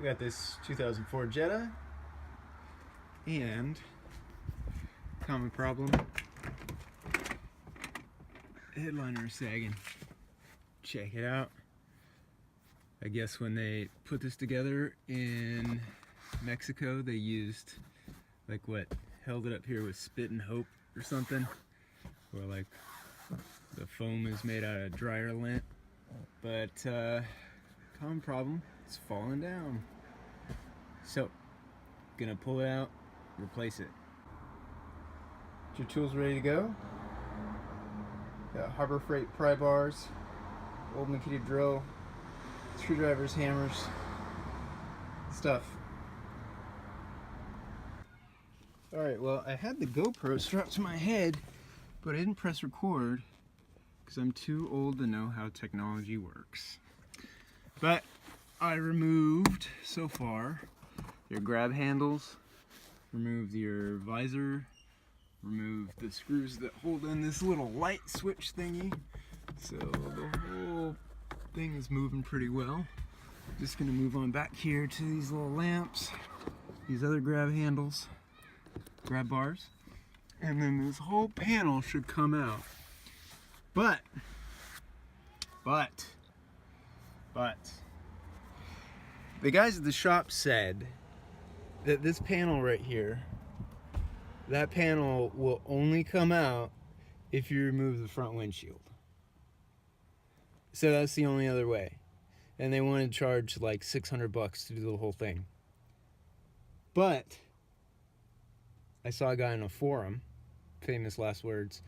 We got this 2004 Jetta, and common problem, headliner is sagging. Check it out. I guess when they put this together in Mexico, they used, like, what, held it up here with spit and hope or something, or like the foam is made out of dryer lint. But common problem, it's falling down. So, gonna pull it out, replace it. Get your tools ready to go. Got Harbor Freight pry bars, old Makita drill, screwdrivers, hammers, stuff. Alright, well, I had the GoPro strapped to my head, but I didn't press record because I'm too old to know how technology works. But I removed, so far, your grab handles, removed your visor, removed the screws that hold in this little light switch thingy. So the whole thing is moving pretty well. Just gonna move on back here to these little lamps, these other grab handles, grab bars, and then this whole panel should come out. But, the guys at the shop said that this panel right here, that panel will only come out if you remove the front windshield. So that's the only other way. And they wanted to charge like $600 to do the whole thing. But I saw a guy in a forum, famous last words,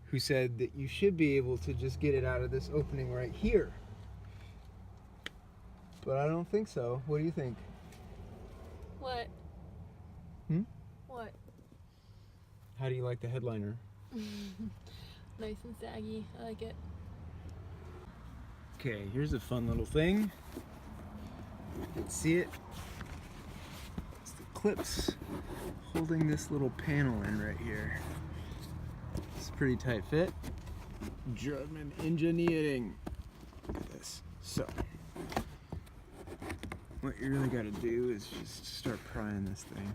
who said that you should be able to just get it out of this opening right here. But I don't think so. What do you think? What? Hmm? What? How do you like the headliner? Nice and saggy. I like it. Okay, here's a fun little thing. You can see it. It's the clips holding this little panel in right here. It's a pretty tight fit. German engineering. Look at this. So, what you really got to do is just start prying this thing.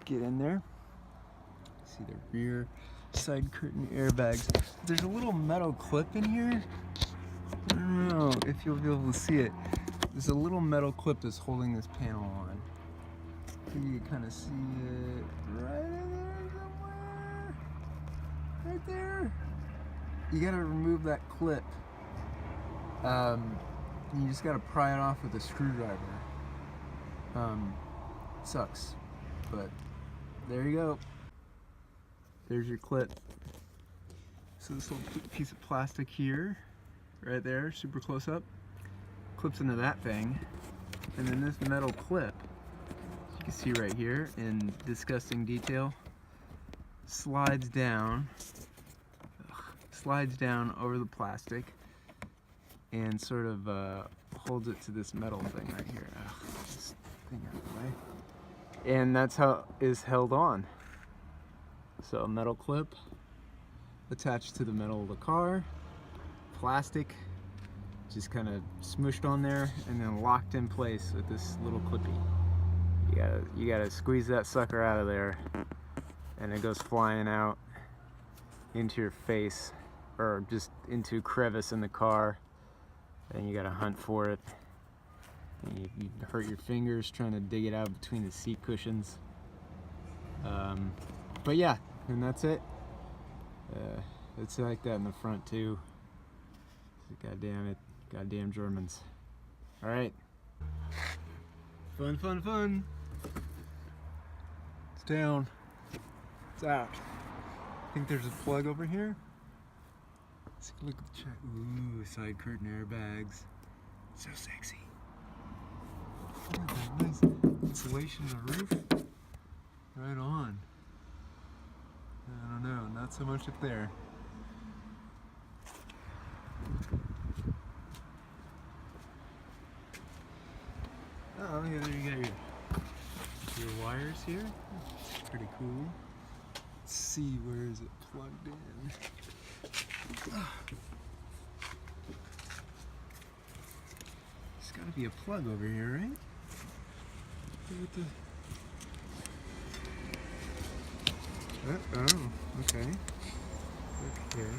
Get in there. See the rear side curtain airbags. There's a little metal clip in here. I don't know if you'll be able to see it. There's a little metal clip that's holding this panel on. You can kind of see it right in there somewhere. Right there. You gotta remove that clip. You just gotta pry it off with a screwdriver. Sucks, but there you go. There's your clip. So this little piece of plastic here, right there, super close up, clips into that thing, and then this metal clip, as you can see right here in disgusting detail, slides down over the plastic and sort of holds it to this metal thing right here. This thing out of the way. And that's how it is held on. So a metal clip attached to the metal of the car, plastic just kind of smushed on there and then locked in place with this little clippy. You gotta squeeze that sucker out of there and it goes flying out into your face or just into a crevice in the car, and you gotta hunt for it. And you hurt your fingers trying to dig it out between the seat cushions. But yeah, and that's it. It's like that in the front too. God damn it, goddamn Germans. All right, fun. It's down. It's out. I think there's a plug over here. Let's take a look at the check. Ooh, side curtain airbags. So sexy. Look at that nice insulation on the roof. Right on. I don't know, not so much up there. Oh, yeah, there you got your wires here. That's pretty cool. Let's see, where is it plugged in? There's gotta be a plug over here, right? Oh, okay. Okay.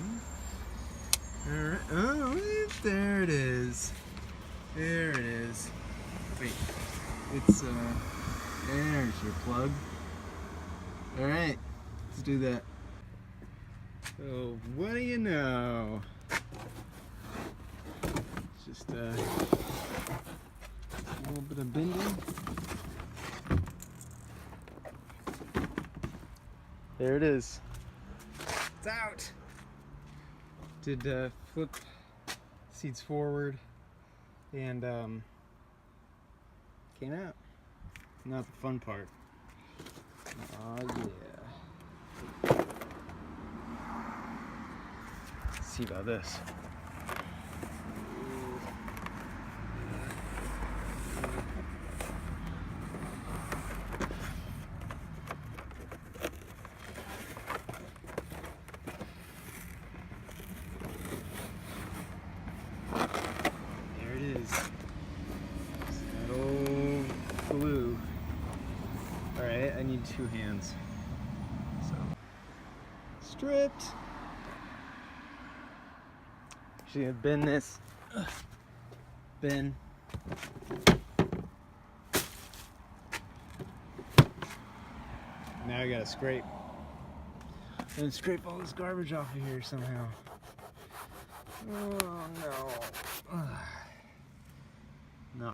Alright. Oh, there it is. There it is. Wait. It's, there's your plug. Alright. Let's do that. Oh, what do you know? Just, a little bit of bending. There it is. It's out. Did flip seats forward and came out. Not the fun part. Oh yeah. Let's see about this. That old glue. Alright, I need 2 hands. So, stripped. Actually, I've been this. Been. Now I gotta scrape. And scrape all this garbage off of here somehow. Oh no. No.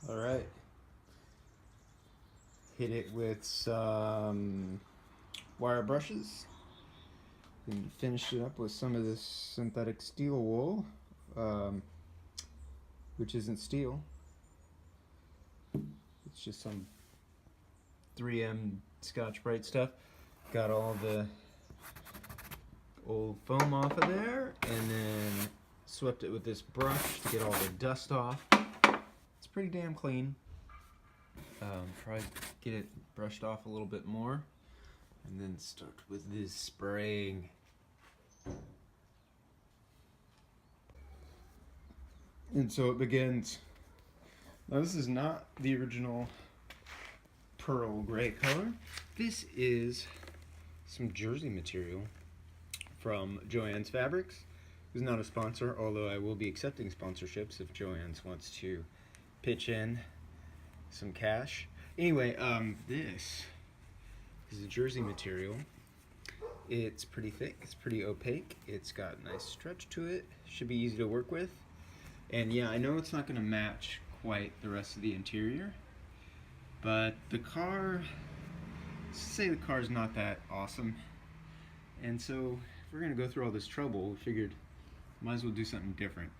All right. Hit it with some wire brushes and finished it up with some of this synthetic steel wool, which isn't steel. It's just some 3M Scotch-Brite stuff. Got all the old foam off of there and then swept it with this brush to get all the dust off. It's pretty damn clean. Probably get it brushed off a little bit more and then start with this spraying. And so it begins. Now this is not the original pearl gray color. This is some jersey material from Joann's Fabrics. Who's not a sponsor, although I will be accepting sponsorships if Joann's wants to pitch in some cash. Anyway, this is a jersey material. It's pretty thick, it's pretty opaque, it's got a nice stretch to it, should be easy to work with. And yeah, I know it's not going to match quite the rest of the interior, but the car, let's say the car's not that awesome. And so if we're going to go through all this trouble, we figured might as well do something different.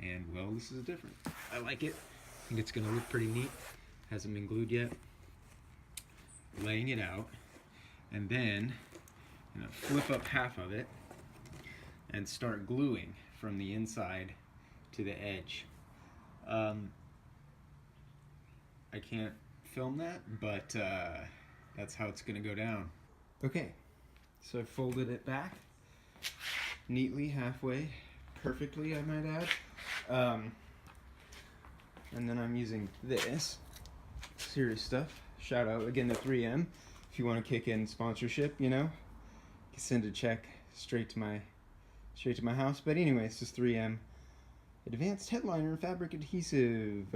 And well, this is different. I like it. I think it's going to look pretty neat. Hasn't been glued yet. Laying it out, and then I'm going to flip up half of it and start gluing from the inside to the edge. I can't film that, but that's how it's going to go down. Okay, so I folded it back neatly, halfway, perfectly, I might add. And then I'm using this serious stuff. Shout out again to 3M. If you want to kick in sponsorship, you know, you can send a check straight to my house. But anyway, this is 3M Advanced Headliner Fabric Adhesive.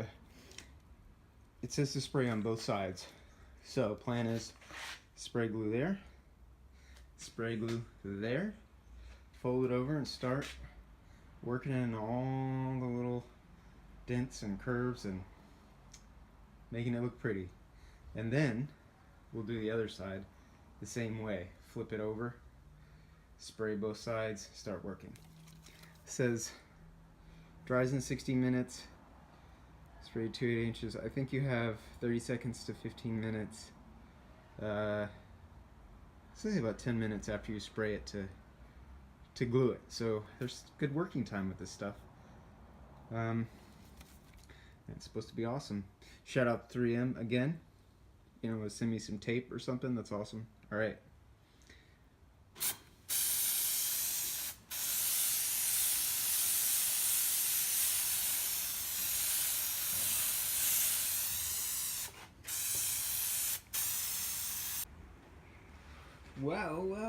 It says to spray on both sides. So plan is spray glue there, spray glue there, fold it over and start working in all the little dents and curves and making it look pretty. And then we'll do the other side the same way. Flip it over, spray both sides, start working. says dries in 60 minutes, sprayed 2 to 8 inches. I think you have 30 seconds to 15 minutes. Say about 10 minutes after you spray it to glue it. So there's good working time with this stuff. It's supposed to be awesome. Shout out 3M again. You know, send me some tape or something. That's awesome. All right.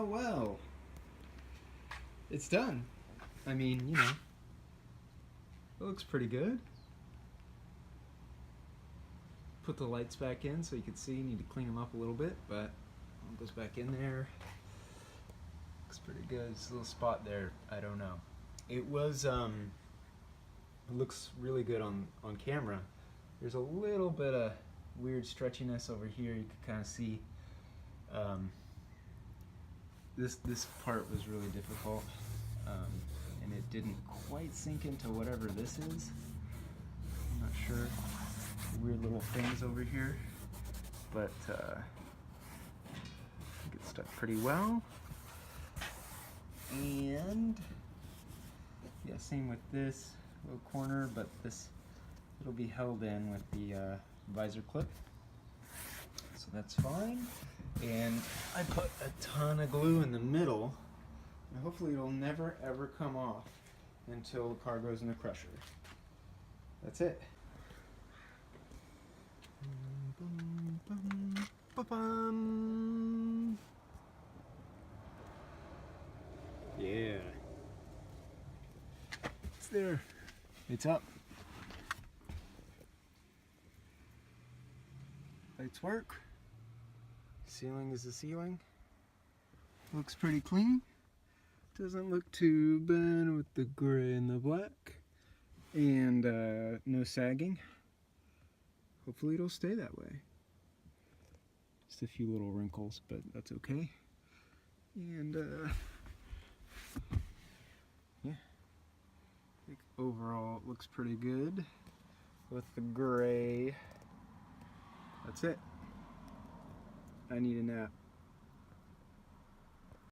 Well. It's done. I mean, you know, it looks pretty good. Put the lights back in so you can see. You need to clean them up a little bit, but it goes back in there. Looks pretty good. Just a little spot there. I don't know. It was, it looks really good on camera. There's a little bit of weird stretchiness over here. You can kind of see. This part was really difficult, and it didn't quite sink into whatever this is. I'm not sure. Weird little things over here, but I think it's stuck pretty well. And yeah, same with this little corner, but it'll be held in with the visor clip, so that's fine. And I put a ton of glue in the middle, and hopefully it'll never ever come off until the car goes in the crusher. That's it. Yeah. It's there. It's up. Lights work. Ceiling is the ceiling. Looks pretty clean. Doesn't look too bad with the gray and the black. And no sagging. Hopefully it'll stay that way. Just a few little wrinkles, but that's okay. And yeah, I think overall it looks pretty good with the gray. That's it. I need a nap.